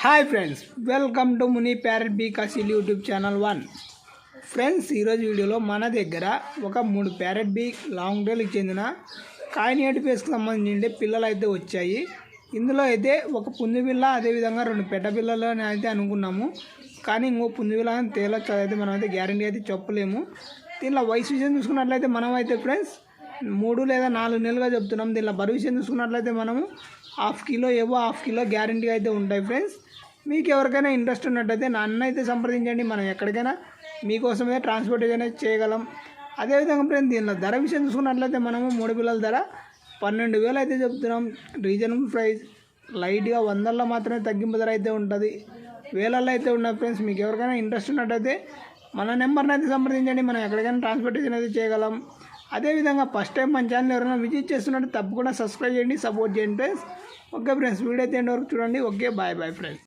Hi friends, welcome to Muni parrot బీక్ YouTube channel 1. Friends, ఈరోజు వీడియోలో మన దగ్గర ఒక 3 ప్యారెట్ బీక్ లాంగ్ టైల్కి చెందిన కాయినేటి ఫేస్కి సంబంధించిన పిల్లలు అయితే వచ్చాయి. ఇందులో అయితే ఒక పుంజు పిల్ల, అదేవిధంగా 2 పెట్ట పిల్లలు అని అయితే అనుకున్నాము. కానీ ఇంకో పుంజు పిల్ల అని తేలొచ్చు, అయితే మనం అయితే గ్యారంటీ అయితే చెప్పలేము. దీనిలో వయసు విషయం చూసుకున్నట్లయితే మనం అయితే ఫ్రెండ్స్ 3 లేదా 4 నెలలుగా చెప్తున్నాం. దీనిలో బరువు విషయం చూసుకున్నట్లయితే మనము 1/2 కిలో ½ కిలో గ్యారంటీ అయితే ఉంటాయి. ఫ్రెండ్స్, మీకు ఎవరికైనా ఇంట్రెస్ట్ ఉన్నట్టయితే నన్ను అయితే సంప్రదించండి. మనం ఎక్కడికైనా మీకోసమే ట్రాన్స్పోర్టేషన్ అయితే చేయగలం. అదేవిధంగా ఫ్రెండ్స్, దీనిలో ధర విషయం చూసుకున్నట్లయితే మనము 3 పిల్లల ధర 12,000 అయితే చెప్తున్నాం. రీజనబుల్ ప్రైస్, లైట్గా 100లో మాత్రమే తగ్గింపు ధర అయితే ఉంటుంది. వేలల్లో అయితే ఉన్నాయి. ఫ్రెండ్స్, మీకు ఎవరికైనా ఇంట్రెస్ట్ ఉన్నట్టయితే మన నెంబర్ని అయితే సంప్రదించండి. మనం ఎక్కడికైనా ట్రాన్స్పోర్టేషన్ అయితే చేయగలం. అదేవిధంగా ఫస్ట్ టైం మన ఛానల్ ఎవరైనా విజిట్ చేస్తున్నట్టు తప్పకుండా సబ్స్క్రైబ్ చేయండి, సపోర్ట్ చేయండి ఫ్రెండ్స్. ఓకే ఫ్రెండ్స్, వీడియో అయితే ఎండ్ వరకు చూడండి. Okay, bye friends.